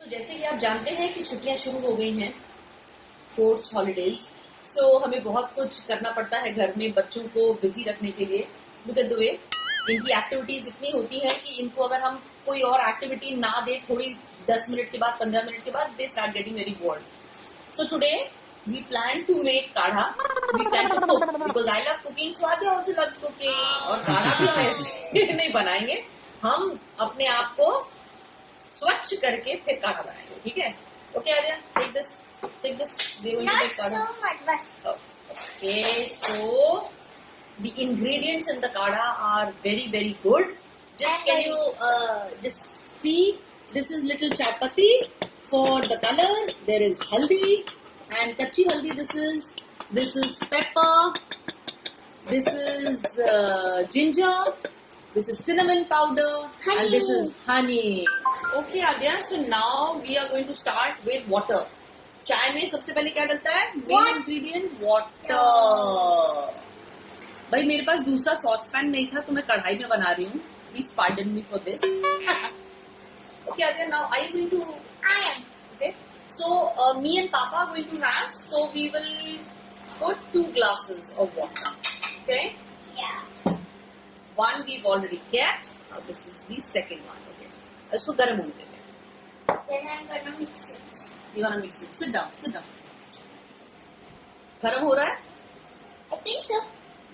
तो जैसे कि आप जानते हैं कि छुट्टियां शुरू हो गई हैं, फोर्स्ड हॉलीडेज। सो हमें बहुत कुछ करना पड़ता है घर में बच्चों को बिजी रखने के लिए। लुक एट द वे, इनकी एक्टिविटीज इतनी होती है कि इनको अगर हम कोई और एक्टिविटी ना दे थोड़ी 10 मिनट के बाद 15 मिनट के बाद they start getting very bored. So today we plan to make काढ़ा, we plan to cook because I love cooking, Swati also loves cooking। और काढ़ा भी हम ऐसे नहीं बनाएंगे, हम अपने आप को स्वच्छ करके फिर काढ़ा बनाएंगे, ठीक है? Okay Arya, take this, we are going to make काढ़ा। Not so much, बस। Okay, so the ingredients in the काढ़ा are very very good. Just can you just see, this is little chai patti for the color, there is haldi and kachi haldi, this is pepper, this is ginger, this is cinnamon powder, honey. and this is honey. Okay Adya, so now we are going to start with water. चाय में सबसे पहले क्या डलता है? Main ingredient water. भाई मेरे पास दूसरा सॉस पैन नहीं था तो मैं कढ़ाई में बना रही हूँ, please pardon me for this. Okay Adya, now are you going to? I am. Okay, so me and Papa are going to have, so we will put 2 glasses of water. Okay, Yeah. one we've already kept, now this is the second one. Okay, इसको गर्म होने देते हैं। Then I'm gonna mix it. You're gonna mix it. Sit down. गर्म हो रहा है? I think so.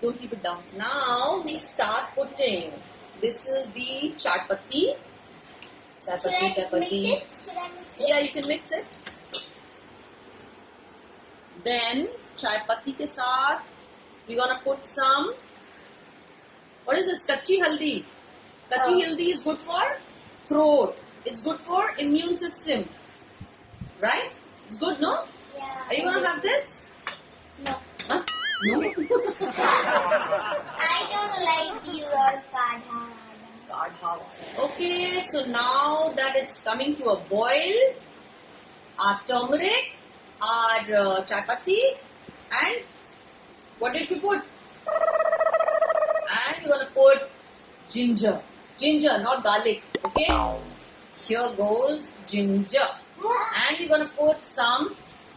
Don't keep it down. Now we start putting. This is the chai patti. Should I mix it? Yeah, you can mix it. Then chai patti के साथ we're gonna put some. What is this? Kachi haldi. Kachi haldi is good for throat. It's good for immune system. Right? It's good, no? Yeah. Are you gonna have this? No. Huh? No. I don't like your kadha. Kadha. Okay, so now that it's coming to a boil, our turmeric, our chai patti, and what did we put? And you're gonna put ginger. Ginger, not garlic. Okay? Here goes ginger. And we're gonna put some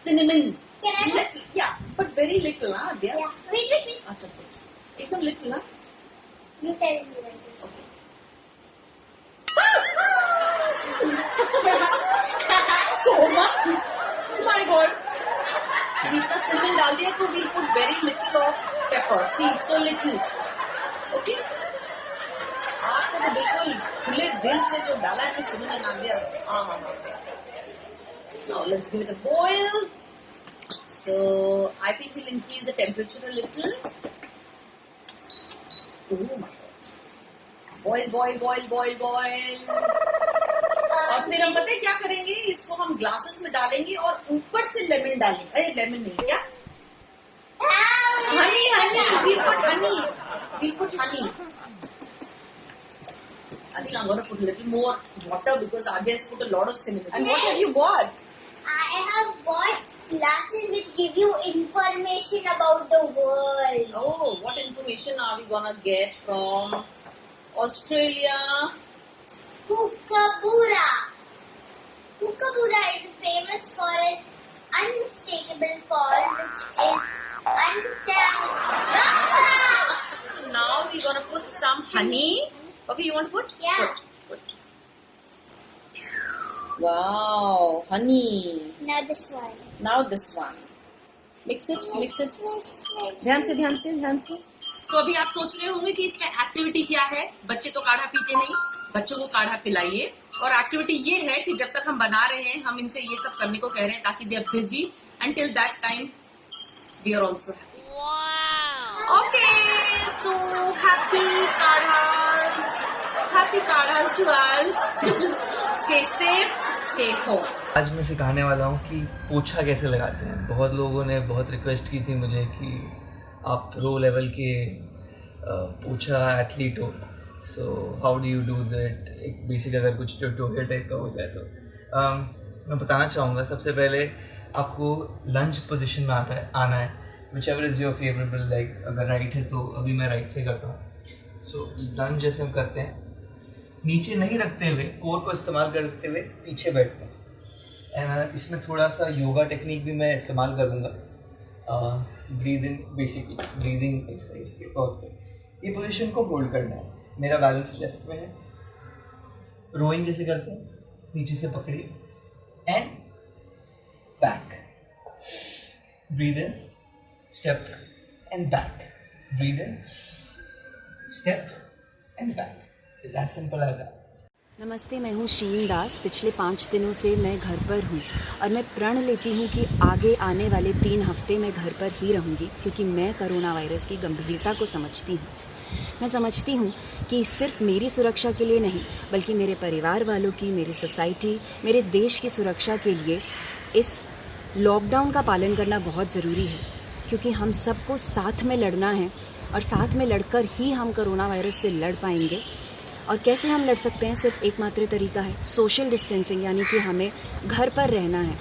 cinnamon. Can I put? Little, yeah, but very little, huh, Adya? Yeah. Wait. Acha, put. Ekdam little, huh? You tell me like this. Okay. So much. Oh my god. So इतना cinnamon डाल दिया तो we'll put very little of pepper. See, so little. Okay. आपको तो बिल्कुल खुले दिल से जो डाला है ना cinnamon आ गया. Now let's give it a boil. So I think we'll increase the temperature a little. Oh my god. Boil. और फिर हम पता है क्या करेंगे, इसको हम ग्लासेस में डालेंगे और ऊपर से लेमन डालेंगे। अरे लेमन नहीं, क्या? Honey. We'll put honey. I think I'm gonna put a little more water because Adya has put a lot of cinnamon. And what have you bought? I have bought glasses which give you information about the world. Oh, what information are we gonna get from Australia? Kookaburra. Kookaburra is famous for its unmistakable call, which is unsound. So now we're gonna put some honey. Okay, you want to put? Yeah. Put. Wow, honey. Now this one. Now this one. Mix it. ध्यान से. So अभी आप सोच रहे होंगे कि इसमें activity क्या है। बच्चे तो काढ़ा पीते नहीं, बच्चों को काढ़ा पिलाइए। और एक्टिविटी ये है कि जब तक हम बना रहे हैं हम इनसे ये सब करने को कह रहे हैं ताकि they are busy until that time we are also happy. Wow. Okay, so happy kadhas to us. Stay safe, stay home. आज मैं सिखाने वाला हूँ कि पोछा कैसे लगाते हैं। बहुत लोगों ने बहुत रिक्वेस्ट की थी मुझे कि आप प्रो लेवल के पोछा एथलीट हो, so how do you do that. एक बेसिक अगर कुछ ट्यूटोरियल टाइप का हो जाए तो मैं बताना चाहूँगा। सबसे पहले आपको लंज पोजीशन में आना है, which ever is your favourable. Like अगर राइट है तो अभी मैं राइट से करता हूँ। सो लंज जैसे हम करते हैं, नीचे नहीं रखते हुए, कोर को इस्तेमाल करते हुए पीछे बैठते हैं। इसमें थोड़ा सा योगा टेक्निक भी मैं इस्तेमाल करूँगा, breathe in, basically breathing exercise के तौर पे। ये पोजीशन को होल्ड करना है, मेरा बैलेंस लेफ्ट में है, रोइंग जैसे करते हैं, नीचे से पकड़िए and back, breathe in, step and back, breathe in, step and back. It's as simple as that. नमस्ते, मैं हूँ शीन दास। पिछले 5 दिनों से मैं घर पर हूँ और मैं प्रण लेती हूँ कि आगे आने वाले 3 हफ्ते मैं घर पर ही रहूँगी, क्योंकि मैं कोरोना वायरस की गंभीरता को समझती हूँ। मैं समझती हूँ कि सिर्फ मेरी सुरक्षा के लिए नहीं, बल्कि मेरे परिवार वालों की, मेरी सोसाइटी, मेरे देश की सुरक्षा के लिए इस लॉकडाउन का पालन करना बहुत ज़रूरी है, क्योंकि हम सबको साथ में लड़ना है और साथ में लड़कर ही हम कोरोना वायरस से लड़ पाएंगे। और कैसे हम लड़ सकते हैं? सिर्फ एकमात्र तरीका है सोशल डिस्टेंसिंग, यानी कि हमें घर पर रहना है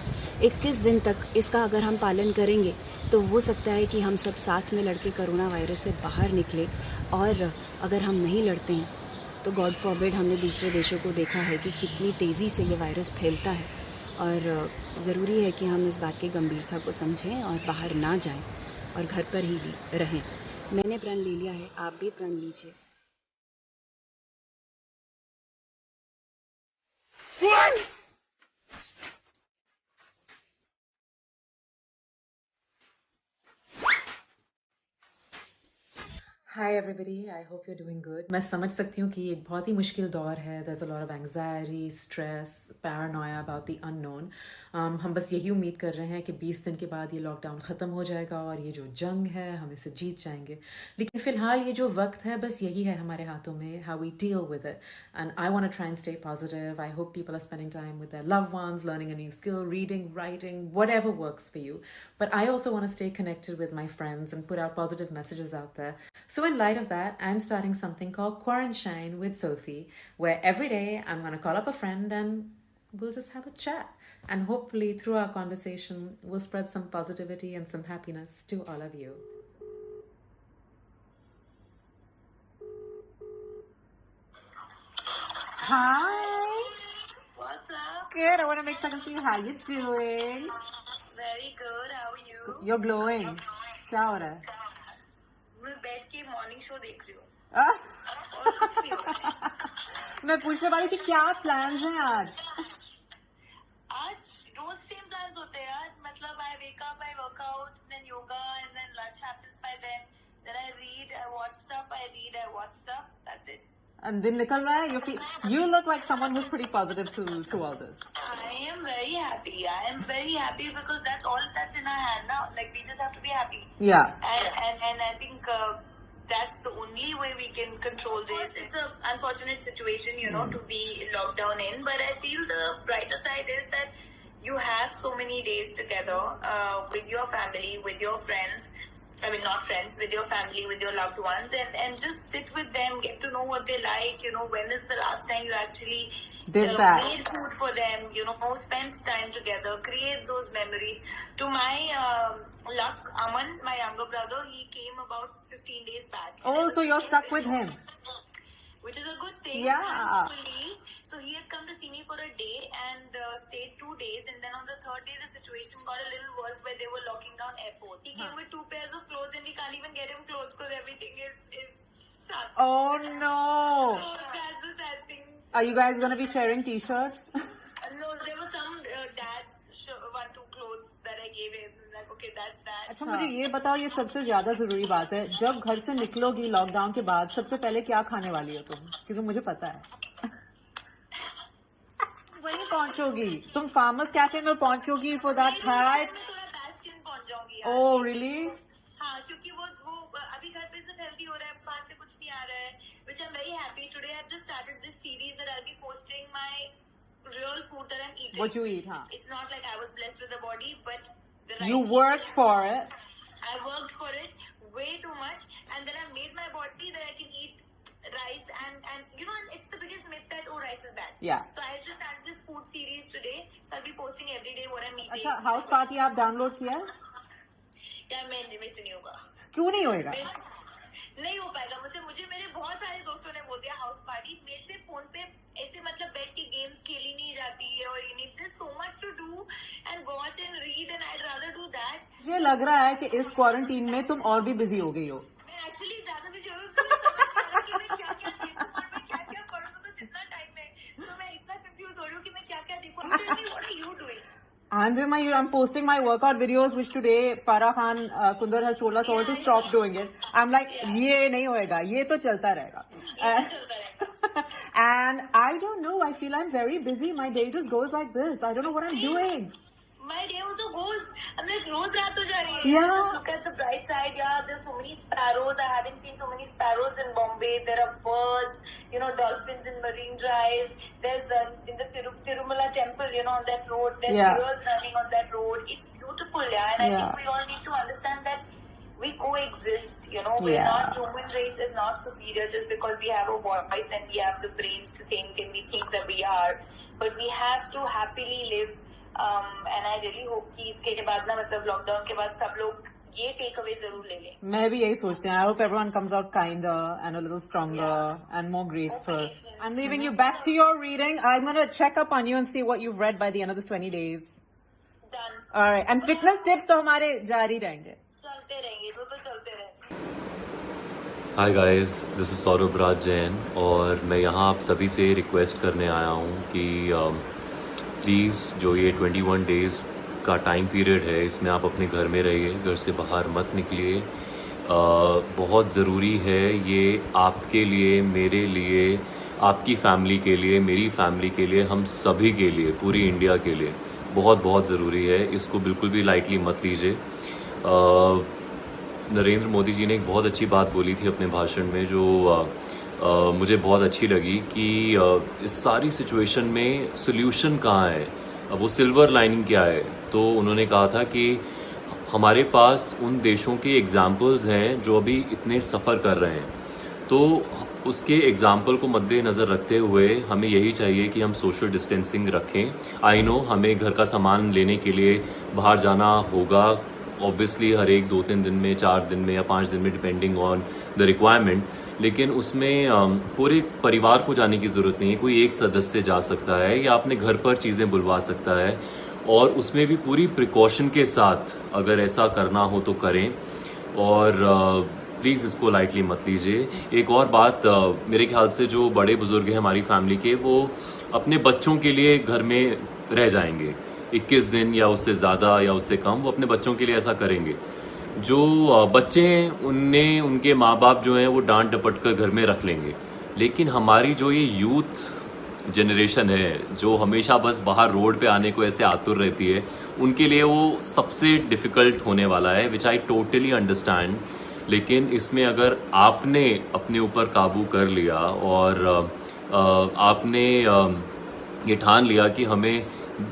21 दिन तक। इसका अगर हम पालन करेंगे तो हो सकता है कि हम सब साथ में लड़के कोरोना वायरस से बाहर निकले। और अगर हम नहीं लड़ते हैं तो गॉड फॉरबिड, हमने दूसरे देशों को देखा है कि कितनी तेज़ी से ये वायरस फैलता है। और ज़रूरी है कि हम इस बात की गंभीरता को समझें और बाहर ना जाएं और घर पर ही रहें। मैंने प्रण ले लिया है, आप भी प्रण लीजिए। Hi everybody, I hope you're doing good. मैं समझ सकती हूँ कि ये एक बहुत ही मुश्किल दौर है. There's a lot of anxiety, stress, paranoia about the unknown. हम बस यही उम्मीद कर रहे हैं कि 20 दिन के बाद ये लॉकडाउन ख़त्म हो जाएगा और ये जो जंग है हम इसे जीत जाएंगे. लेकिन फ़िलहाल ये जो वक्त है बस यही है हमारे हाथों में, how we deal with it. And I want to try and stay positive. I hope people are spending time with their loved ones, learning a new skill, reading, writing, whatever works for you. But I also want to stay connected with my friends and put out positive messages out there. So in light of that, I'm starting something called Quarantine with Sophie, where every day I'm going to call up a friend and we'll just have a chat. And hopefully through our conversation, we'll spread some positivity and some happiness to all of you. Hi. What's up? Good. I want to make sure I can see you. How you doing? Very good. How are you? You're glowing. क्या हो रहा है? मैं बैठ के morning show देख रही हूँ. आह! और कुछ नहीं हो रहा है. मैं पूछने वाली थी क्या प्लान्स हैं आज? आज रोज सेम प्लान्स होते हैं यार. मतलब I wake up, I work out, then yoga, and then lunch happens by then. Then I read, I watch stuff. I read, I watch stuff. That's it. And दिन निकल रहा है. You look like someone who's pretty positive to all this. I am very happy. I am very happy because that's all that's in our hand now. Like we just have to be happy. Yeah. And I think that's the only way we can control this. It's an unfortunate situation, you know, to be locked down in. But I feel the brighter side is that you have so many days together with your family, with your friends. I mean, not friends, with your family, with your loved ones, and just sit with them, get to know what they like. You know, when is the last time you actually Did that. made food for them? You know, spend time together, create those memories. To my luck, Aman, my younger brother, he came about 15 days back. Oh, so you're stuck with him. Which is a good thing. Yeah. Thankfully. So he had come to see me for a day and stayed 2 days. And then on the 3rd day, the situation got a little worse where they were locking down airport. He came with 2 pairs of clothes and we can't even get him clothes because everything is shut. Oh no. So that's the sad thing. Are you guys gonna be sharing t-shirts? No, there were some dad's 1-2 clothes that I gave him. Like, okay, that's that. अच्छा मुझे ये बताओ, ये सबसे ज्यादा जरूरी बात है, जब घर से निकलोगी लॉकडाउन के बाद सबसे पहले क्या खाने वाली हो तुम? क्योंकि मुझे पता है. वहीं पहुंचोगी तुम, फार्मर्स कैफे में पहुंचोगी फॉर दैट थाई. मैं थोड़ा बैस्टियन पहुंच जाऊंगी यार. Oh really? हाँ, क्योंकि वो अभी घर पे सब हेल्दी हो रहा है, बाहर से कुछ नहीं आ रहा है. Which I'm very happy. Today I've just started this series that I'll be posting my real food that I'm eating. What you eat, huh? It's not like I was blessed with a body, but the right You worked for it. I worked for it way too much, and then I made my body that I can eat rice and you know, it's the biggest myth that rice is bad. Yeah. So I just started this food series today. So I'll be posting every day what I'm eating. अच्छा house party आप download किया है? क्या मैं miss नहीं होगा? क्यों नहीं होएगा? नहीं हो पाएगा मुझे मेरे बहुत सारे दोस्तों ने बोल दिया हाउस पार्टी. मेरे से फोन पे ऐसे मतलब बैठ के गेम्स खेली नहीं जाती है और you need this so much to do watch and read, and I'd rather do that. मुझे लग रहा है कि इस क्वारंटीन में तुम और भी बिजी हो गई हो. मैं एक्चुअली ज्यादा बिजी हो गई, मुझे समझ नहीं आ रहा कि मैं क्या क्या देखूं और मैं क्या क्या पढ़ूं. तो जितना टाइम है तो मैं इतना कंफ्यूज हो रही हूँ कि मैं क्या क्या देखूं. What are you doing? I'm posting my workout videos, which today Farah Khan Kundar has told us all to stop doing it. I'm like, ये नहीं होएगा, ये तो चलता रहेगा. And I don't know, I feel I'm very busy. My day just goes like this. I don't know what I'm doing. My day also goes. I'm like, रोज रात हो जा रही है. Yeah. Just look at the bright side. Yeah, there's so many sparrows. I haven't seen so many sparrows in Bombay. There are birds, dolphins in Marine Drive. There's in the Tirumala temple, on that road. There's deers running on that road. It's beautiful, yeah. And I think we all need to understand that we coexist, we're not, human race is not superior just because we have a voice and we have the brains to think and we think that we are, but we have to happily live, and I really hope कि इसके बाद ना मतलब lockdown के बाद सब लोग ये टेक अवे जरूर ले लें. मैं भी यही सोचती हूँ. I hope everyone comes out kinder and a little stronger and more grateful. I'm leaving you back to your reading. I'm going to check up on you and see what you've read by the end of this 20 days. Done. All right. And fitness tips तो हमारे जारी रहेंगे. चलते रहेंगे, वो तो चलते रहेंगे. Hi guys, this is Saurabh Raj Jain और मैं यहाँ आप सभी से रिक्वेस्ट करने आया हूँ कि प्लीज़ जो ये 21 डेज़ का टाइम पीरियड है इसमें आप अपने घर में रहिए, घर से बाहर मत निकलिए. बहुत ज़रूरी है ये आपके लिए, मेरे लिए, आपकी फैमिली के लिए, मेरी फैमिली के लिए, हम सभी के लिए, पूरी इंडिया के लिए बहुत बहुत ज़रूरी है. इसको बिल्कुल भी लाइटली मत लीजिए. नरेंद्र मोदी जी ने एक बहुत अच्छी बात बोली थी अपने भाषण में जो मुझे बहुत अच्छी लगी कि इस सारी सिचुएशन में सोल्यूशन कहाँ है, वो सिल्वर लाइनिंग क्या है. तो उन्होंने कहा था कि हमारे पास उन देशों के एग्जाम्पल्स हैं जो अभी इतने सफ़र कर रहे हैं, तो उसके एग्ज़ाम्पल को मद्देनज़र रखते हुए हमें यही चाहिए कि हम सोशल डिस्टेंसिंग रखें. आई नो हमें घर का सामान लेने के लिए बाहर जाना होगा, ऑब्वियसली हर एक 2-3 दिन में, 4 दिन में या 5 दिन में डिपेंडिंग ऑन द रिक्वायरमेंट, लेकिन उसमें पूरे परिवार को जाने की ज़रूरत नहीं है. कोई एक सदस्य जा सकता है या अपने घर पर चीज़ें बुलवा सकता है और उसमें भी पूरी प्रिकॉशन के साथ अगर ऐसा करना हो तो करें. और प्लीज़ इसको लाइटली मत लीजिए. एक और बात, मेरे ख्याल से जो बड़े बुजुर्ग हैं हमारी फैमिली के, वो अपने बच्चों के लिए घर में रह जाएंगे 21 दिन या उससे ज़्यादा या उससे कम, वो अपने बच्चों के लिए ऐसा करेंगे. जो बच्चे हैं उनके माँ बाप जो हैं वो डांट डपट कर घर में रख लेंगे, लेकिन हमारी जो ये यूथ जनरेशन है जो हमेशा बस बाहर रोड पे आने को ऐसे आतुर रहती है, उनके लिए वो सबसे डिफ़िकल्ट होने वाला है, विच आई टोटली अंडरस्टैंड. लेकिन इसमें अगर आपने अपने ऊपर काबू कर लिया और आपने ये ठान लिया कि हमें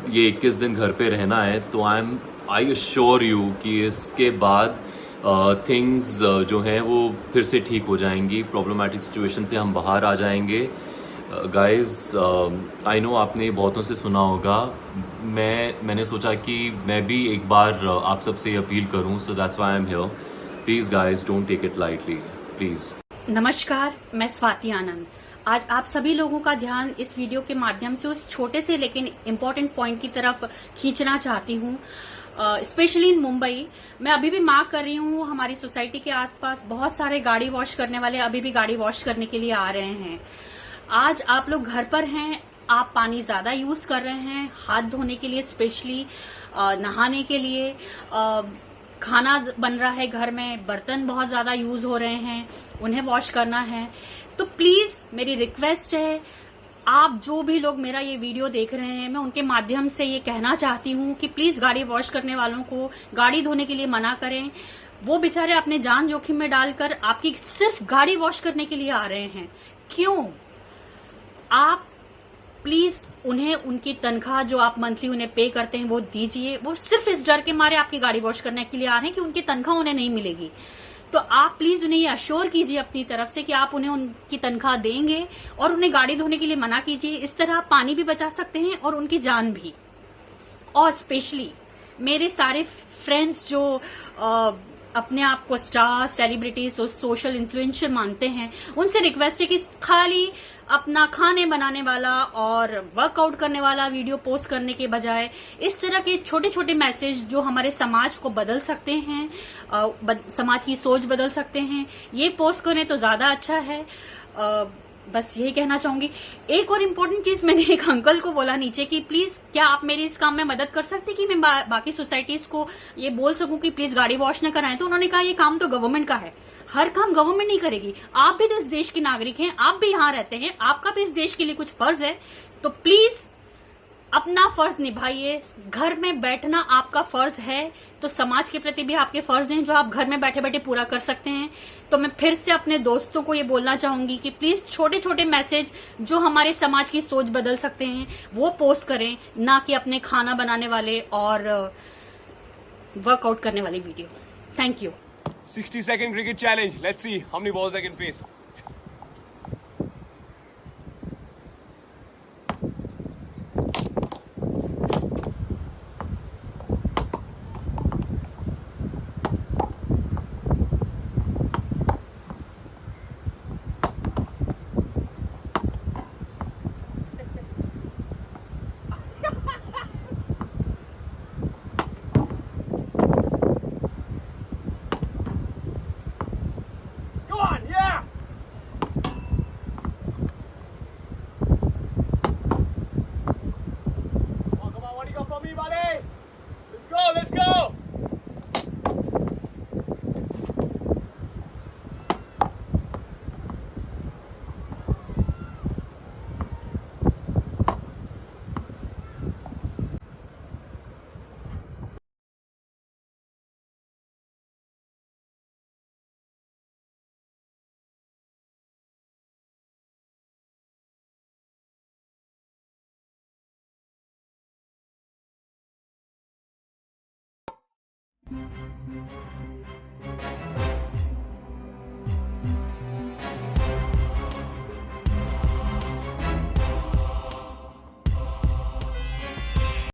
ये 21 दिन घर पे रहना है, तो आई अश्योर यू कि इसके बाद थिंग्स जो हैं वो फिर से ठीक हो जाएंगी. प्रॉब्लमेटिक सिचुएशन से हम बाहर आ जाएंगे. गाइस, आई नो आपने बहुतों से सुना होगा, मैंने सोचा कि मैं भी एक बार आप सबसे अपील करूं, so that's why I am here. Please guys, don't take it lightly, please. नमस्कार, मैं स्वाति आनंद. आज आप सभी लोगों का ध्यान इस वीडियो के माध्यम से उस छोटे से लेकिन इम्पोर्टेंट पॉइंट की तरफ खींचना चाहती हूँ. स्पेशली इन मुंबई, मैं अभी भी मार्क कर रही हूँ हमारी सोसाइटी के आसपास बहुत सारे गाड़ी वॉश करने वाले अभी भी गाड़ी वॉश करने के लिए आ रहे हैं. आज आप लोग घर पर हैं, आप पानी ज्यादा यूज कर रहे हैं हाथ धोने के लिए, स्पेशली नहाने के लिए, खाना बन रहा है घर में, बर्तन बहुत ज्यादा यूज हो रहे हैं, उन्हें वॉश करना है. तो प्लीज मेरी रिक्वेस्ट है, आप जो भी लोग मेरा ये वीडियो देख रहे हैं, मैं उनके माध्यम से ये कहना चाहती हूँ कि प्लीज गाड़ी वॉश करने वालों को गाड़ी धोने के लिए मना करें. वो बेचारे अपने जान जोखिम में डालकर आपकी सिर्फ गाड़ी वॉश करने के लिए आ रहे हैं. क्यों? आप प्लीज उन्हें उनकी तनख्वाह जो आप मंथली उन्हें पे करते हैं वो दीजिए. वो सिर्फ इस डर के मारे आपकी गाड़ी वॉश करने के लिए आ रहे हैं कि उनकी तनख्वाह उन्हें नहीं मिलेगी. तो आप प्लीज उन्हें ये अश्योर कीजिए अपनी तरफ से कि आप उन्हें उनकी तनख्वाह देंगे और उन्हें गाड़ी धोने के लिए मना कीजिए. इस तरह आप पानी भी बचा सकते हैं और उनकी जान भी. और स्पेशली मेरे सारे फ्रेंड्स जो अपने आप को स्टार, सेलिब्रिटी, सोशल इन्फ्लुएंसर मानते हैं, उनसे रिक्वेस्ट है कि खाली अपना खाने बनाने वाला और वर्कआउट करने वाला वीडियो पोस्ट करने के बजाय इस तरह के छोटे छोटे मैसेज जो हमारे समाज को बदल सकते हैं, समाज की सोच बदल सकते हैं, ये पोस्ट करें तो ज्यादा अच्छा है। बस यही कहना चाहूंगी। एक और इम्पोर्टेंट चीज, मैंने एक अंकल को बोला नीचे कि प्लीज क्या आप मेरी इस काम में मदद कर सकते कि मैं बाकी सोसाइटीज को ये बोल सकूं कि प्लीज गाड़ी वॉश न कराएं। तो उन्होंने कहा ये काम तो गवर्नमेंट का है, हर काम गवर्नमेंट नहीं करेगी, आप भी तो इस देश के नागरिक हैं, आप भी यहाँ रहते हैं, आपका भी इस देश के लिए कुछ फर्ज है, तो प्लीज अपना फर्ज निभाइए। घर में बैठना आपका फर्ज है तो समाज के प्रति भी आपके फर्ज हैं जो आप घर में बैठे बैठे पूरा कर सकते हैं। तो मैं फिर से अपने दोस्तों को ये बोलना चाहूंगी कि प्लीज छोटे छोटे मैसेज जो हमारे समाज की सोच बदल सकते हैं वो पोस्ट करें, ना कि अपने खाना बनाने वाले और वर्कआउट करने वाली video. Thank you. 60-second cricket challenge. Let's see how many balls I can face. Go on, yeah! Come on, what do you got for me, buddy? Let's go!